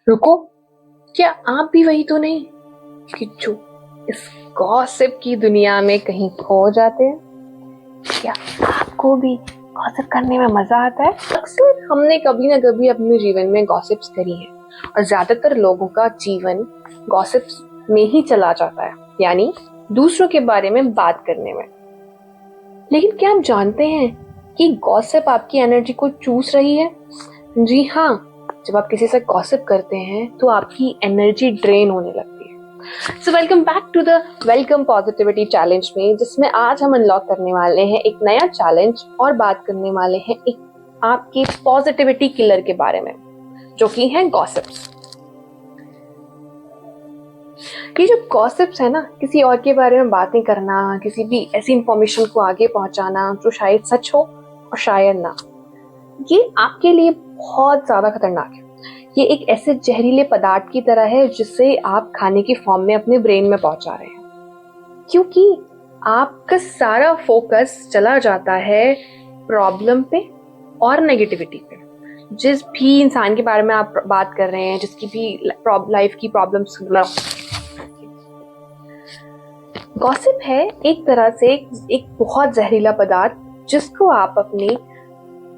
रुको, क्या आप भी वही तो नहीं कि जो इस गॉसिप की दुनिया में कहीं खो जाते हैं? क्या आपको भी गॉसिप करने में मजा आता है? अक्सर हमने कभी ना कभी अपने जीवन में गॉसिप्स करी है और ज्यादातर लोगों का जीवन गॉसिप्स में ही चला जाता है, यानी दूसरों के बारे में बात करने में। लेकिन क्या आप जानते हैं कि गॉसिप आपकी एनर्जी को चूस रही है? जी हाँ, जब आप किसी से गॉसिप करते हैं तो आपकी एनर्जी ड्रेन होने लगती है। So welcome back to the welcome positivity challenge में, जिसमें आज हम अनलॉक करने वाले हैं एक नया चैलेंज और बात करने वाले हैं एक आपके पॉजिटिविटी किलर के बारे में, जो कि है गॉसिप्स। ये जो गॉसिप्स है ना, किसी और के बारे में बातें करना, किसी भी ऐसी इंफॉर्मेशन को आगे पहुंचाना जो शायद सच हो और शायद ना, ये आपके लिए बहुत ज्यादा खतरनाक है। ये एक ऐसे जहरीले पदार्थ की तरह है जिसे आप खाने की फॉर्म में अपने ब्रेन में पहुंचा रहे हैं, क्योंकि आपका सारा फोकस चला जाता है प्रॉब्लम पे और नेगेटिविटी पे। जिस भी इंसान के बारे में आप बात कर रहे हैं, जिसकी भी लाइफ की प्रॉब्लम्स, गॉसिप है एक तरह से एक बहुत जहरीला पदार्थ जिसको आप अपने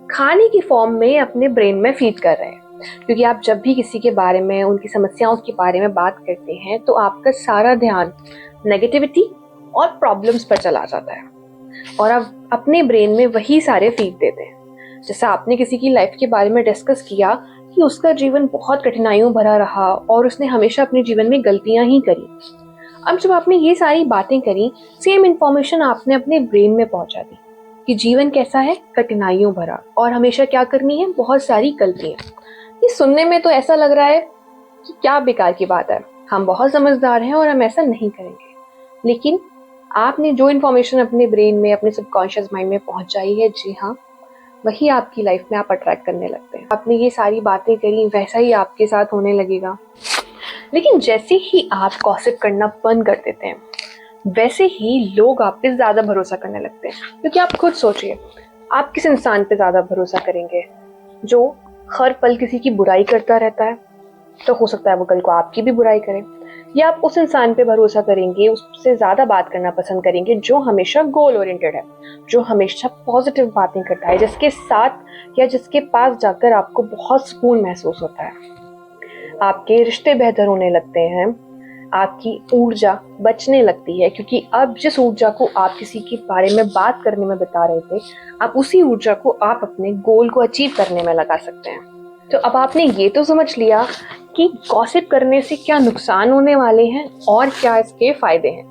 खाने की फॉर्म में अपने ब्रेन में फीड कर रहे हैं। क्योंकि आप जब भी किसी के बारे में, उनकी समस्याओं के बारे में बात करते हैं तो आपका सारा ध्यान नेगेटिविटी और प्रॉब्लम्स पर चला जाता है और आप अपने ब्रेन में वही सारे फीड देते हैं। जैसे आपने किसी की लाइफ के बारे में डिस्कस किया कि उसका जीवन बहुत कठिनाइयों भरा रहा और उसने हमेशा अपने जीवन में गलतियां ही करी। अब जब आपने ये सारी बातें करी, सेम इंफॉर्मेशन आपने अपने ब्रेन में पहुंचा दी कि जीवन कैसा है, कठिनाइयों भरा, और हमेशा क्या करनी है, बहुत सारी गलतियां। ये सुनने में तो ऐसा लग रहा है कि क्या बेकार की बात है, हम बहुत समझदार हैं और हम ऐसा नहीं करेंगे। लेकिन आपने जो इन्फॉर्मेशन अपने ब्रेन में, अपने सबकॉन्शियस माइंड में पहुंचाई है, जी हाँ, वही आपकी लाइफ में आप अट्रैक्ट करने लगते हैं। आपने ये सारी बातें करी, वैसा ही आपके साथ होने लगेगा। लेकिन जैसे ही आप गॉसिप करना बंद कर देते हैं, वैसे ही लोग आप पे ज्यादा भरोसा करने लगते हैं। क्योंकि आप खुद सोचिए, आप किस इंसान पे ज्यादा भरोसा करेंगे? जो हर पल किसी की बुराई करता रहता है, तो हो सकता है वो कल को आपकी भी बुराई करे। या आप उस इंसान पे भरोसा करेंगे, उससे ज्यादा बात करना पसंद करेंगे जो हमेशा गोल ओरिएंटेड है, जो हमेशा पॉजिटिव बातें करता है, जिसके साथ या जिसके पास जाकर आपको बहुत सुकून महसूस होता है। आपके रिश्ते बेहतर होने लगते हैं, आपकी ऊर्जा बचने लगती है, क्योंकि अब जिस ऊर्जा को आप किसी के बारे में बात करने में बिता रहे थे, आप उसी ऊर्जा को आप अपने गोल को अचीव करने में लगा सकते हैं। तो अब आपने ये तो समझ लिया कि गॉसिप करने से क्या नुकसान होने वाले हैं और क्या इसके फायदे हैं।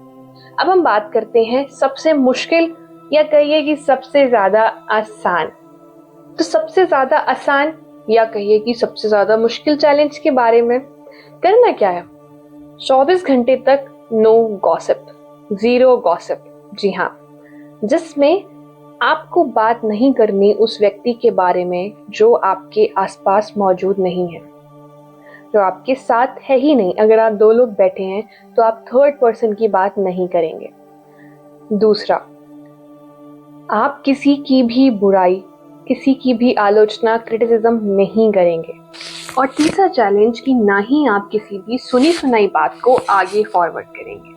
अब हम बात करते हैं सबसे मुश्किल, या कहिए कि सबसे ज्यादा आसान। तो सबसे ज्यादा आसान या कहिए कि सबसे ज्यादा मुश्किल चैलेंज के बारे में। करना क्या है? 24 घंटे तक नो गॉसिप, जीरो गॉसिप। जी हाँ, जिसमें आपको बात नहीं करनी उस व्यक्ति के बारे में जो आपके आसपास मौजूद नहीं है, जो आपके साथ है ही नहीं। अगर आप दो लोग बैठे हैं तो आप थर्ड पर्सन की बात नहीं करेंगे। दूसरा, आप किसी की भी बुराई, किसी की भी आलोचना, क्रिटिसिज्म नहीं करेंगे। और तीसरा चैलेंज कि ना ही आप किसी भी सुनी सुनाई बात को आगे फॉरवर्ड करेंगे।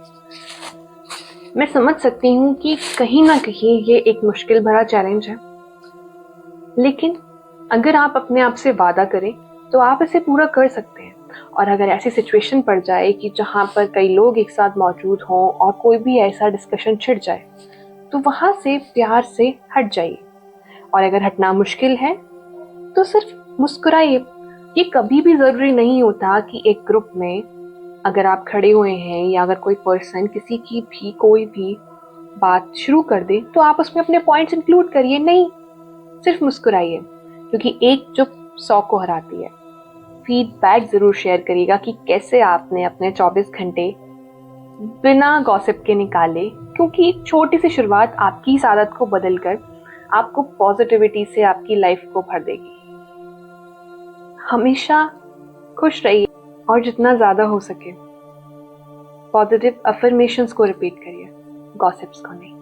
मैं समझ सकती हूँ कि कहीं ना कहीं ये एक मुश्किल भरा चैलेंज है, लेकिन अगर आप अपने आप से वादा करें तो आप इसे पूरा कर सकते हैं। और अगर ऐसी सिचुएशन पड़ जाए कि जहाँ पर कई लोग एक साथ मौजूद हों और कोई भी ऐसा डिस्कशन छिड़ जाए, तो वहां से प्यार से हट जाइए। और अगर हटना मुश्किल है तो सिर्फ मुस्कुराइए। ये कभी भी जरूरी नहीं होता कि एक ग्रुप में अगर आप खड़े हुए हैं या अगर कोई पर्सन किसी की भी कोई भी बात शुरू कर दे तो आप उसमें अपने पॉइंट्स इंक्लूड करिए। नहीं, सिर्फ मुस्कुराइए, क्योंकि एक चुप 100 को हराती है। फीडबैक जरूर शेयर करिएगा कि कैसे आपने अपने 24 घंटे बिना गॉसिप के निकाले, क्योंकि एक छोटी सी शुरुआत आपकी इस आदत को बदलकर आपको पॉजिटिविटी से आपकी लाइफ को भर देगी। हमेशा खुश रहिए और जितना ज्यादा हो सके पॉजिटिव अफर्मेशंस को रिपीट करिए, गॉसिप्स को नहीं।